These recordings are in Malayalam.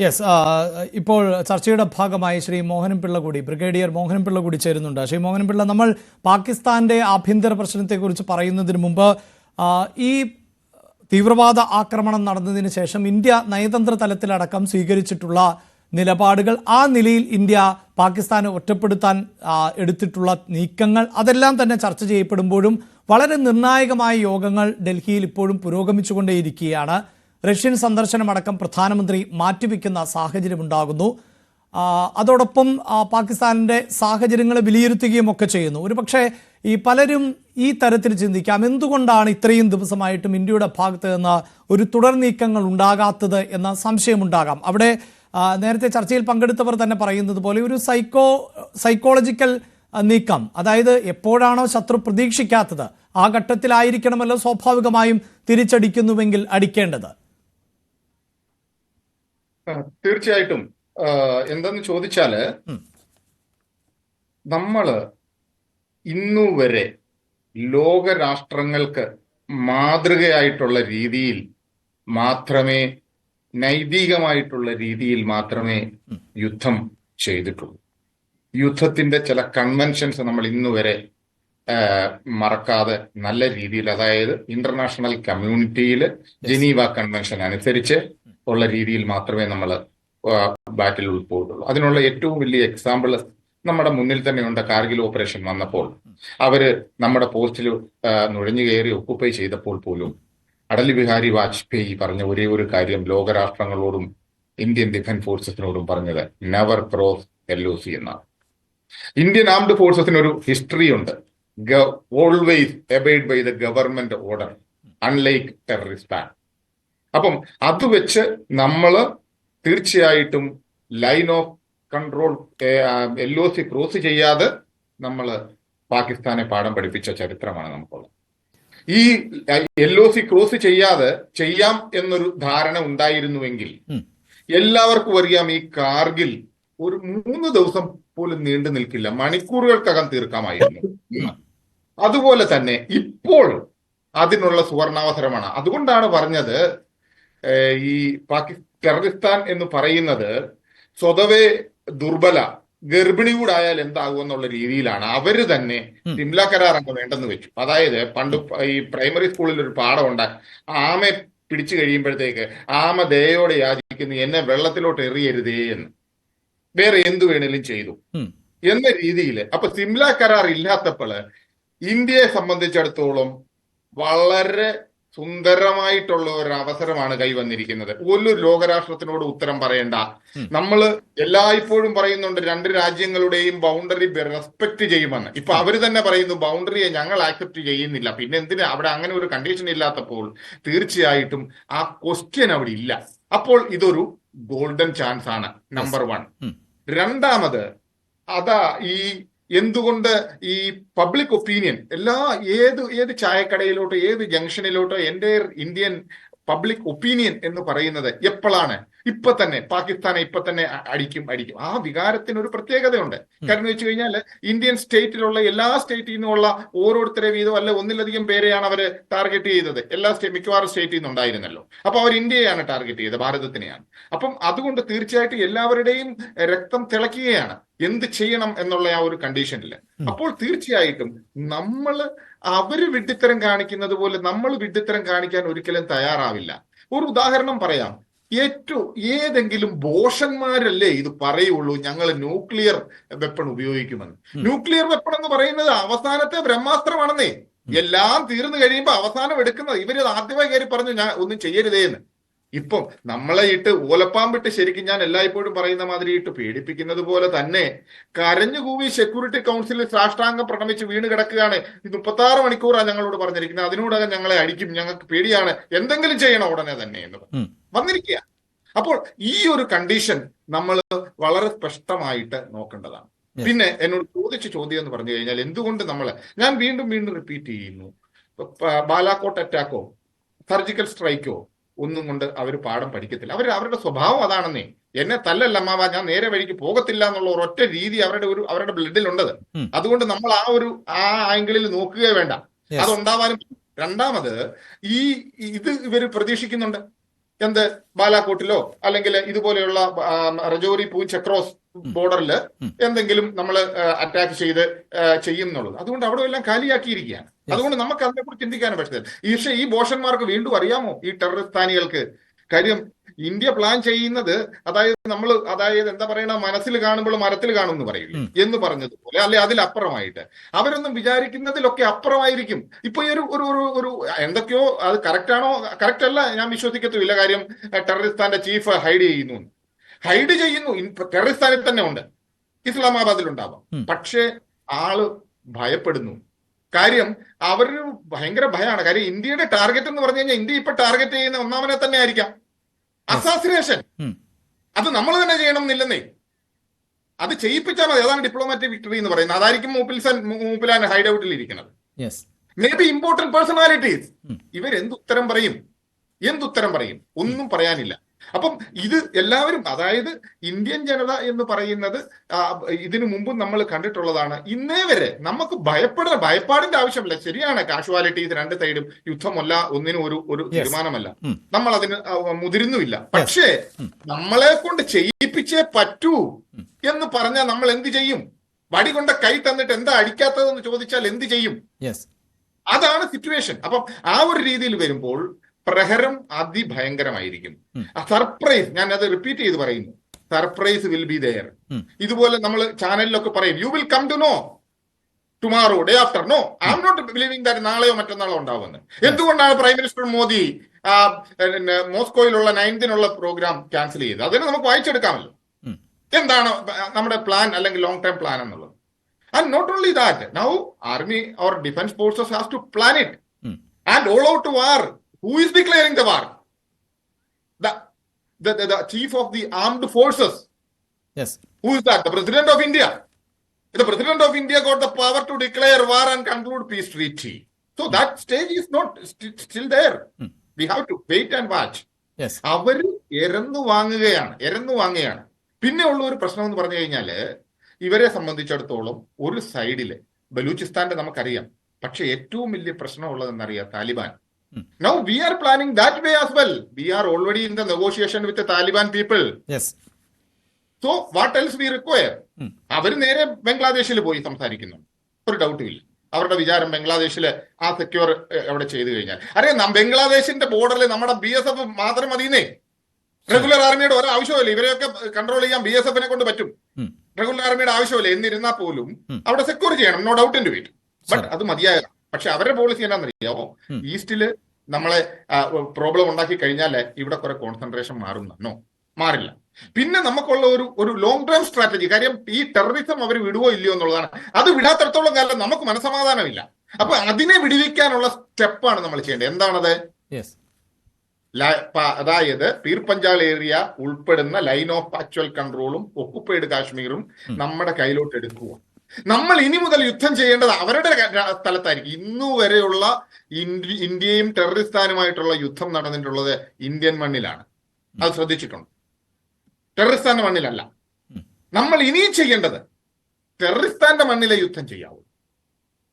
യെസ്, ഇപ്പോൾ ചർച്ചയുടെ ഭാഗമായി ശ്രീ മോഹനൻപിള്ള കൂടി, ബ്രിഗേഡിയർ മോഹനൻപിള്ള കൂടി ചേരുന്നുണ്ട്. ശ്രീ മോഹനൻപിള്ള, നമ്മൾ പാകിസ്ഥാന്റെ ആഭ്യന്തര പ്രശ്നത്തെക്കുറിച്ച് പറയുന്നതിന് മുമ്പ് ഈ തീവ്രവാദ ആക്രമണം നടന്നതിന് ശേഷം ഇന്ത്യ നയതന്ത്ര തലത്തിലടക്കം സ്വീകരിച്ചിട്ടുള്ള നിലപാടുകൾ, ആ നിലയിൽ ഇന്ത്യ പാകിസ്ഥാനെ ഒറ്റപ്പെടുത്താൻ എടുത്തിട്ടുള്ള നീക്കങ്ങൾ, അതെല്ലാം തന്നെ ചർച്ച ചെയ്യപ്പെടുമ്പോഴും വളരെ നിർണായകമായ യോഗങ്ങൾ ഡൽഹിയിൽ ഇപ്പോഴും പുരോഗമിച്ചുകൊണ്ടേയിരിക്കുകയാണ്. റഷ്യൻ സന്ദർശനമടക്കം പ്രധാനമന്ത്രി മാറ്റിവെക്കുന്ന സാഹചര്യമുണ്ടാകുന്നു. അതോടൊപ്പം പാകിസ്ഥാനിൻ്റെ സാഹചര്യങ്ങളെ വിലയിരുത്തുകയും ഒക്കെ ചെയ്യുന്നു. ഒരുപക്ഷെ ഈ പലരും ഈ തരത്തിൽ ചിന്തിക്കാം, എന്തുകൊണ്ടാണ് ഇത്രയും ദിവസമായിട്ടും ഇന്ത്യയുടെ ഭാഗത്ത് നിന്ന് ഒരു തുടർ നീക്കങ്ങൾ ഉണ്ടാകാത്തത് എന്ന സംശയമുണ്ടാകാം. അവിടെ നേരത്തെ ചർച്ചയിൽ പങ്കെടുത്തവർ തന്നെ പറയുന്നത് പോലെ ഒരു സൈക്കോളജിക്കൽ നീക്കം, അതായത് എപ്പോഴാണോ ശത്രു പ്രതീക്ഷിക്കാത്തത് ആ ഘട്ടത്തിലായിരിക്കണമല്ലോ സ്വാഭാവികമായും തിരിച്ചടിക്കുന്നുവെങ്കിൽ അടിക്കേണ്ടത്. തീർച്ചയായിട്ടും. എന്തെന്ന് ചോദിച്ചാല്, നമ്മള് ഇന്നുവരെ ലോകരാഷ്ട്രങ്ങൾക്ക് മാതൃകയായിട്ടുള്ള രീതിയിൽ മാത്രമേ, നൈതികമായിട്ടുള്ള രീതിയിൽ മാത്രമേ യുദ്ധം ചെയ്തിട്ടുള്ളൂ. യുദ്ധത്തിന്റെ ചില കൺവെൻഷൻസ് നമ്മൾ ഇന്നുവരെ മറക്കാതെ നല്ല രീതിയിൽ, അതായത് ഇന്റർനാഷണൽ കമ്മ്യൂണിറ്റിയിൽ ജനീവ കൺവെൻഷൻ അനുസരിച്ച് ഉള്ള രീതിയിൽ മാത്രമേ നമ്മൾ ബാറ്റിൽ ഉൾപ്പെടുള്ളൂ. അതിനുള്ള ഏറ്റവും വലിയ എക്സാമ്പിൾ നമ്മുടെ മുന്നിൽ തന്നെയുണ്ട്. കാർഗിൽ ഓപ്പറേഷൻ വന്നപ്പോൾ അവര് നമ്മുടെ പോസ്റ്റിൽ നുഴഞ്ഞു കയറി ഒക്കുപ്പൈ ചെയ്തപ്പോൾ പോലും അടൽ ബിഹാരി വാജ്പേയി പറഞ്ഞ ഒരേ ഒരു കാര്യം ലോകരാഷ്ട്രങ്ങളോടും ഇന്ത്യൻ ഡിഫൻസ് ഫോഴ്സസിനോടും പറഞ്ഞത് നെവർ ക്രോസ് LOC എന്നാണ്. ഇന്ത്യൻ ആംഡ് ഫോഴ്സസിന് ഒരു ഹിസ്റ്ററി ഉണ്ട്. Always abide by the government order, unlike terrorist act. അപ്പം അത് വെച്ച് നമ്മൾ തീർച്ചയായിട്ടും line of control LOC cross ചെയ്യാതെ നമ്മൾ പാകിസ്ഥാനെ പാഠം പഠിപ്പിച്ച ചരിത്രമാണ് നമുക്കുള്ളത്. ഈ LOC ക്രോസ് ചെയ്യാതെ ചെയ്യാം എന്നൊരു ധാരണ ഉണ്ടായിരുന്നുവെങ്കിൽ എല്ലാവർക്കും അറിയാം, ഈ കാർഗിൽ ഒരു 3 ദിവസം പോലും നീണ്ടു നിൽക്കില്ല, മണിക്കൂറുകൾക്കകം തീർക്കാമായിരുന്നു. അതുപോലെ തന്നെ ഇപ്പോൾ അതിനുള്ള സുവർണാവസരമാണ്. അതുകൊണ്ടാണ് പറഞ്ഞത്, ഈ ടെററിസ്ഥാൻ എന്ന് പറയുന്നത് സ്വതവേ ദുർബല, ഗർഭിണി കൂടായാൽ എന്താകുമെന്നുള്ള രീതിയിലാണ് അവര് തന്നെ സിംല കരാർ അങ്ങ് വേണ്ടെന്ന് വെച്ചു. അതായത് പണ്ട് ഈ പ്രൈമറി സ്കൂളിൽ ഒരു പാഠം ഉണ്ടായി, ആമയെ പിടിച്ചു കഴിയുമ്പോഴത്തേക്ക് ആമ ദയോടെ യാചിക്കുന്നു, എന്നെ വെള്ളത്തിലോട്ട് എറിയരുതേ എന്ന്, വേറെ എന്തു വേണേലും ചെയ്തു എന്ന രീതിയിൽ. അപ്പൊ സിംല കരാർ ഇല്ലാത്തപ്പോൾ ഇന്ത്യയെ സംബന്ധിച്ചിടത്തോളം വളരെ സുന്ദരമായിട്ടുള്ള ഒരു അവസരമാണ് കൈവന്നിരിക്കുന്നത്. ഒരു ലോകരാഷ്ട്രത്തിനോട് ഉത്തരം പറയേണ്ട. നമ്മൾ എല്ലായ്പ്പോഴും പറയുന്നുണ്ട് 2 രാജ്യങ്ങളുടെയും ബൗണ്ടറി റെസ്പെക്ട് ചെയ്യുമെന്ന്. ഇപ്പൊ അവര് തന്നെ പറയുന്നു ബൗണ്ടറിയെ ഞങ്ങൾ ആക്സെപ്റ്റ് ചെയ്യുന്നില്ല. പിന്നെ എന്തിനാ അവിടെ അങ്ങനെ ഒരു കണ്ടീഷൻ ഇല്ലാത്തപ്പോൾ തീർച്ചയായിട്ടും ആ ക്വസ്റ്റ്യൻ അവിടെ ഇല്ല. അപ്പോൾ ഇതൊരു ഗോൾഡൻ ചാൻസ് ആണ്, നമ്പർ 1. രണ്ടാമത്, അതാ ഈ എന്തുകൊണ്ട് ഈ പബ്ലിക് ഒപ്പീനിയൻ ഏത് ചായക്കടയിലോട്ടോ ഏത് ജംഗ്ഷനിലോട്ടോ എൻ്റെ ഇന്ത്യൻ പബ്ലിക് ഒപ്പീനിയൻ എന്ന് പറയുന്നത് എപ്പോഴാണ്? പാകിസ്ഥാനെ ഇപ്പൊ തന്നെ അടിക്കും. ആ വികാരത്തിന് ഒരു പ്രത്യേകതയുണ്ട്. കാരണം വെച്ച് കഴിഞ്ഞാൽ ഇന്ത്യൻ സ്റ്റേറ്റിലുള്ള എല്ലാ സ്റ്റേറ്റിൽ നിന്നുള്ള ഓരോരുത്തരെ വീതം അല്ല ഒന്നിലധികം പേരെയാണ് അവര് ടാർഗറ്റ് ചെയ്തത്. മിക്കവാറും സ്റ്റേറ്റിൽ നിന്നുണ്ടായിരുന്നല്ലോ. അപ്പൊ അവർ ഇന്ത്യയെയാണ് ടാർഗറ്റ് ചെയ്തത്, ഭാരതത്തിനെയാണ്. അപ്പം അതുകൊണ്ട് തീർച്ചയായിട്ടും എല്ലാവരുടെയും രക്തം തിളക്കുകയാണ് എന്ത് ചെയ്യണം എന്നുള്ള ആ ഒരു കണ്ടീഷനിൽ. അപ്പോൾ തീർച്ചയായിട്ടും അവര് വിഡ്ഢിത്തരം കാണിക്കുന്നത് പോലെ നമ്മൾ വിഡ്ഢിത്തരം കാണിക്കാൻ ഒരിക്കലും തയ്യാറാവില്ല. ഒരു ഉദാഹരണം പറയാം. ഏതെങ്കിലും ബോഷന്മാരല്ലേ ഇത് പറയുള്ളൂ ഞങ്ങൾ ന്യൂക്ലിയർ വെപ്പൺ ഉപയോഗിക്കുമെന്ന്? ന്യൂക്ലിയർ വെപ്പൺ എന്ന് പറയുന്നത് അവസാനത്തെ ബ്രഹ്മാസ്ത്രമാണെന്നേ. എല്ലാം തീർന്നു കഴിയുമ്പോൾ അവസാനം എടുക്കുന്നത് ഇവര് ആദ്യമായി കയറി പറഞ്ഞു ഞാൻ ഒന്നും ചെയ്യരുതേ എന്ന്. ഇപ്പം നമ്മളെ ഓലപ്പാമ്പിട്ട് ശരിക്കും ഞാൻ എല്ലായ്പ്പോഴും പറയുന്ന മാതിരി പേടിപ്പിക്കുന്നത് പോലെ തന്നെ കരഞ്ഞുകൂവി സെക്യൂരിറ്റി കൗൺസിലിൽ സാഷ്ടാംഗം പ്രണമിച്ച് വീണ് കിടക്കുകയാണ്. 36 മണിക്കൂറാണ് ഞങ്ങളോട് പറഞ്ഞിരിക്കുന്നത്, അതിനോടകം ഞങ്ങളെ അടിക്കും, ഞങ്ങൾക്ക് പേടിയാണ്, എന്തെങ്കിലും ചെയ്യണം ഉടനെ തന്നെ എന്ന് വന്നിരിക്കുക. അപ്പോൾ ഈ ഒരു കണ്ടീഷൻ നമ്മൾ വളരെ സ്പഷ്ടമായിട്ട് നോക്കേണ്ടതാണ്. പിന്നെ എന്നോട് ചോദിച്ച ചോദ്യം എന്ന് പറഞ്ഞു കഴിഞ്ഞാൽ, എന്തുകൊണ്ട് ഞാൻ വീണ്ടും റിപ്പീറ്റ് ചെയ്യുന്നു, ബാലാക്കോട്ട് അറ്റാക്കോ സർജിക്കൽ സ്ട്രൈക്കോ ഒന്നും കൊണ്ട് അവർ പാഠം പഠിക്കത്തില്ല. അവരുടെ സ്വഭാവം അതാണെന്നേ. എന്നെ തല്ലല്ല അമ്മാവ, ഞാൻ നേരെ വഴിക്ക് പോകത്തില്ല എന്നുള്ള ഒരൊറ്റ രീതി അവരുടെ ബ്ലഡിലുണ്ടത്. അതുകൊണ്ട് നമ്മൾ ആ ആംഗിളിൽ നോക്കുകയേ വേണ്ട, അതുണ്ടാവാനും. രണ്ടാമത്, ഇത് ഇവർ പ്രതീക്ഷിക്കുന്നുണ്ട്. എന്ത് ബാലാക്കോട്ടിലോ അല്ലെങ്കിൽ ഇതുപോലെയുള്ള രജോരി പൂഞ്ച് അക്രോസ് ബോർഡറിൽ എന്തെങ്കിലും നമ്മൾ അറ്റാക്ക് ചെയ്യും എന്നുള്ളത്. അതുകൊണ്ട് അവിടെ എല്ലാം കാലിയാക്കിയിരിക്കുകയാണ്. അതുകൊണ്ട് നമുക്ക് അതിനെക്കുറിച്ച് ചിന്തിക്കാനും പറ്റത്തില്ല. പക്ഷേ ഈ ബോഷന്മാർക്ക് വീണ്ടും അറിയാമോ, ഈ ടെററിസ്ഥാനികൾക്ക് കാര്യം ഇന്ത്യ പ്ലാൻ ചെയ്യുന്നത്, അതായത് എന്താ പറയണ, മനസ്സിൽ കാണുമ്പോൾ മരത്തിൽ കാണും എന്ന് പറയില്ല എന്ന് പറഞ്ഞതുപോലെ, അല്ലെ അതിലപ്പുറമായിട്ട് അവരൊന്നും വിചാരിക്കുന്നതിലൊക്കെ അപ്പുറമായിരിക്കും. ഇപ്പൊ ഈ ഒരു എന്തൊക്കെയോ, അത് കറക്റ്റ് ആണോ കറക്റ്റ് അല്ല ഞാൻ വിശ്വസിക്കത്തുമില്ല. കാര്യം ടെററിസ്ഥാന്റെ ചീഫ് ഹൈഡ് ചെയ്യുന്നു. ടെററിസ്ഥാനിൽ തന്നെ ഉണ്ട്, ഇസ്ലാമാബാദിലുണ്ടാവാം. പക്ഷേ ആള് ഭയപ്പെടുന്നു. കാര്യം അവര് ഭയങ്കര ഭയമാണ്. കാര്യം ഇന്ത്യയുടെ ടാർഗറ്റ് എന്ന് പറഞ്ഞു കഴിഞ്ഞാൽ ഇന്ത്യ ഇപ്പൊ ടാർഗറ്റ് ചെയ്യുന്ന ഒന്നാമനെ തന്നെ ആയിരിക്കാം അസാസിനേഷൻ. അത് നമ്മൾ തന്നെ ചെയ്യണം എന്നില്ലെന്നേ, അത് ചെയ്യിപ്പിച്ചാൽ മതി. അതാണ് ഡിപ്ലോമാറ്റിക് വിക്ടറി എന്ന് പറയുന്നത്. അതായിരിക്കും മൂപ്പിലാൻ ഹൈഡ് ഔട്ടിൽ ഇരിക്കുന്നത്. May be important personalities. ഇവരെന്തുത്തരം പറയും? ഒന്നും പറയാനില്ല. അപ്പം ഇത് എല്ലാവരും, അതായത് ഇന്ത്യൻ ജനത എന്ന് പറയുന്നത് ഇതിനു മുമ്പ് നമ്മൾ കണ്ടിട്ടുള്ളതാണ്. ഇന്നേ വരെ നമുക്ക് ഭയപ്പാടിന്റെ ആവശ്യമില്ല. ശരിയാണ്, കാഷ്വാലിറ്റീസ് രണ്ട് സൈഡും, യുദ്ധമല്ല, ഒന്നിനും ഒരു തീരുമാനമല്ല, നമ്മൾ അതിന് മുതിരുന്നുമില്ല. പക്ഷേ നമ്മളെ കൊണ്ട് ചെയ്യിപ്പിച്ചേ പറ്റൂ എന്ന് പറഞ്ഞാൽ നമ്മൾ എന്ത് ചെയ്യും? വടി കൊണ്ട് കൈ തന്നിട്ട് എന്താ അടിക്കാത്തതെന്ന് ചോദിച്ചാൽ എന്ത് ചെയ്യും? അതാണ് സിറ്റുവേഷൻ. അപ്പം ആ ഒരു രീതിയിൽ വരുമ്പോൾ പ്രഹരം അതിഭയങ്കരമായിരിക്കും. സർപ്രൈസ്, ഞാൻ അത് റിപ്പീറ്റ് ചെയ്ത് പറയുന്നു, സർപ്രൈസ് വിൽ ബി ദെയർ. ഇതുപോലെ നമ്മൾ ചാനലിലൊക്കെ പറയും, you will come to know tomorrow, day after. No, I am not believing that നാളെയോ മറ്റന്നാളോ ഉണ്ടാവുമെന്ന്. എന്തുകൊണ്ടാണ് പ്രൈം മിനിസ്റ്റർ മോദി മോസ്കോയിലുള്ള 9th പ്രോഗ്രാം ക്യാൻസൽ ചെയ്തത്? അതിന് നമുക്ക് വായിച്ചെടുക്കാമല്ലോ എന്താണ് നമ്മുടെ പ്ലാൻ അല്ലെങ്കിൽ ലോങ് ടേം പ്ലാൻ എന്നുള്ളത്. And not only that, now army or defence forces has to plan it and all out war. Who is declaring the war? The chief of the armed forces. Yes. Who is that? The President of India. The President of India got the power to declare war and conclude peace treaty. So that stage is not still there. We have to wait and watch. Yes. അവര് എരന്നു വാങ്ങുകയാണ്. പിന്നെ ഉള്ള ഒരു പ്രശ്നം എന്ന് പറഞ്ഞു കഴിഞ്ഞാല്, ഇവരെ സംബന്ധിച്ചിടത്തോളം ഒരു സൈഡില് ബലൂചിസ്ഥാന്റെ നമുക്കറിയാം, പക്ഷെ ഏറ്റവും വലിയ പ്രശ്നമുള്ളത് എന്നറിയാം, Taliban. Now we are planning that way as well. We are already in the negotiation with the Taliban people. Yes. So what else we require? അവർ നേരെ ബംഗ്ലാദേശിൽ പോയി സംസാരിക്കുന്നു, ഒരു ഡൗട്ടും ഇല്ല. അവരുടെ വിചാരം ബംഗ്ലാദേശില് ആ സെക്യൂർ അവിടെ ചെയ്തു കഴിഞ്ഞാൽ, അറിയാം ബംഗ്ലാദേശിന്റെ ബോർഡറിൽ നമ്മുടെ BSF മാത്രം മതിയെന്നേ. റെഗുലർ ആർമിയുടെ ഒരാവശ്യമില്ല. ഇവരെയൊക്കെ കൺട്രോൾ ചെയ്യാൻ BSF കൊണ്ട് പറ്റും. റെഗുലർ ആർമിയുടെ ആവശ്യമില്ല. എന്നിരുന്നാൽ പോലും അവിടെ സെക്യൂർ ചെയ്യണം, no doubt in to it. But അത് മതിയായതാണ്. പക്ഷെ അവരുടെ പോളിസി എന്താണെന്നറിയാമോ? ഈസ്റ്റില് നമ്മളെ പ്രോബ്ലം ഉണ്ടാക്കി കഴിഞ്ഞാൽ ഇവിടെ കുറെ കോൺസെൻട്രേഷൻ മാറില്ല. പിന്നെ നമുക്കുള്ള ഒരു ലോങ് ടേം സ്ട്രാറ്റജി. കാര്യം ഈ ടെററിസം അവർ വിടുവോ ഇല്ലയോ എന്നുള്ളതാണ്. അത് വിടാത്തിടത്തോളം കാലം നമുക്ക് മനസ്സമാധാനമില്ല. അപ്പൊ അതിനെ വിടുവിക്കാനുള്ള സ്റ്റെപ്പാണ് നമ്മൾ ചെയ്യേണ്ടത്. എന്താണത്? അതായത് പീർ പഞ്ചാൽ ഏരിയ ഉൾപ്പെടുന്ന ലൈൻ ഓഫ് ആക്ച്വൽ കൺട്രോളും ഒക്കുപ്പൈഡ് കാശ്മീറും നമ്മുടെ കയ്യിലോട്ട് എടുക്കുക. നമ്മൾ ഇനി മുതൽ യുദ്ധം ചെയ്യേണ്ടത് അവരുടെ സ്ഥലത്തായിരിക്കും. ഇന്നുവരെയുള്ള ഇന്ത്യയും ടെററിസ്ഥാനുമായിട്ടുള്ള യുദ്ധം നടന്നിട്ടുള്ളത് ഇന്ത്യൻ മണ്ണിലാണ്. അത് ശ്രദ്ധിച്ചിട്ടുണ്ട്, ടെററിസ്ഥാന്റെ മണ്ണിലല്ല. നമ്മൾ ഇനിയും ചെയ്യേണ്ടത് ടെററിസ്ഥാന്റെ മണ്ണിലെ യുദ്ധം ചെയ്യാവൂ.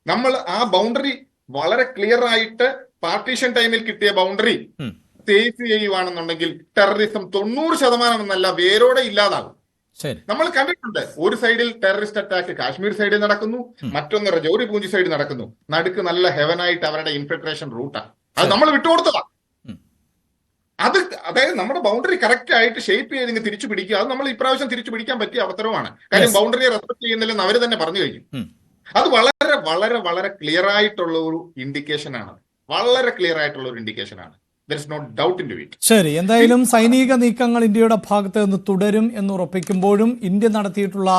നമ്മൾ ആ ബൗണ്ടറി വളരെ ക്ലിയർ ആയിട്ട് പാർട്ടീഷൻ ടൈമിൽ കിട്ടിയ ബൗണ്ടറി സേഫ് ചെയ്യുവാണെന്നുണ്ടെങ്കിൽ ടെററിസം 90% എന്നല്ല, വേരോടെ ഇല്ലാതാകും. നമ്മൾ കണ്ടിട്ടുണ്ട്, ഒരു സൈഡിൽ ടെററിസ്റ്റ് അറ്റാക്ക് കാശ്മീർ സൈഡിൽ നടക്കുന്നു, മറ്റൊന്ന് രജൌരി പൂഞ്ച് സൈഡിൽ നടക്കുന്നു. നടുക്ക് നല്ല ഹെവനായിട്ട് അവരുടെ ഇൻഫിൽട്രേഷൻ റൂട്ടാണ്. അത് നമ്മൾ വിട്ടുകൊടുത്തതാണ്. അതായത് നമ്മുടെ ബൗണ്ടറി കറക്റ്റ് ആയിട്ട് ഷേപ്പ് ചെയ്ത് തിരിച്ചു പിടിക്കുക. അത് നമ്മൾ ഇപ്രാവശ്യം തിരിച്ചു പിടിക്കാൻ പറ്റിയ അവസരമാണ്. കാര്യം ബൗണ്ടറിയെ റെസ്പെക്ട് ചെയ്യുന്നില്ലെന്ന് അവർ തന്നെ പറഞ്ഞു കഴിഞ്ഞു. അത് വളരെ വളരെ വളരെ ക്ലിയർ ആയിട്ടുള്ള ഒരു ഇൻഡിക്കേഷൻ ആണ്. ശരി, എന്തായാലും സൈനിക നീക്കങ്ങൾ ഇന്ത്യയുടെ ഭാഗത്ത് നിന്ന് തുടരും എന്ന് ഉറപ്പിക്കുമ്പോഴും ഇന്ത്യ നടത്തിയിട്ടുള്ള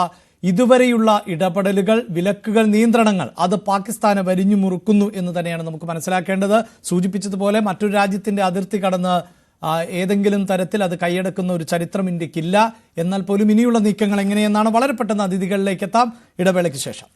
ഇതുവരെയുള്ള ഇടപെടലുകൾ, വിലക്കുകൾ, നിയന്ത്രണങ്ങൾ അത് പാകിസ്ഥാനെ വരിഞ്ഞു മുറുക്കുന്നു എന്ന് തന്നെയാണ് നമുക്ക് മനസ്സിലാക്കേണ്ടത്. സൂചിപ്പിച്ചതുപോലെ മറ്റൊരു രാജ്യത്തിന്റെ അതിർത്തി കടന്ന് ഏതെങ്കിലും തരത്തിൽ അത് കൈയടക്കുന്ന ഒരു ചരിത്രം ഇന്ത്യക്കില്ല. എന്നാൽ പോലും ഇനിയുള്ള നീക്കങ്ങൾ എങ്ങനെയെന്നാണ് വളരെ പെട്ടെന്ന് അതിഥികളിലേക്ക് എത്താം ഇടവേളയ്ക്ക് ശേഷം.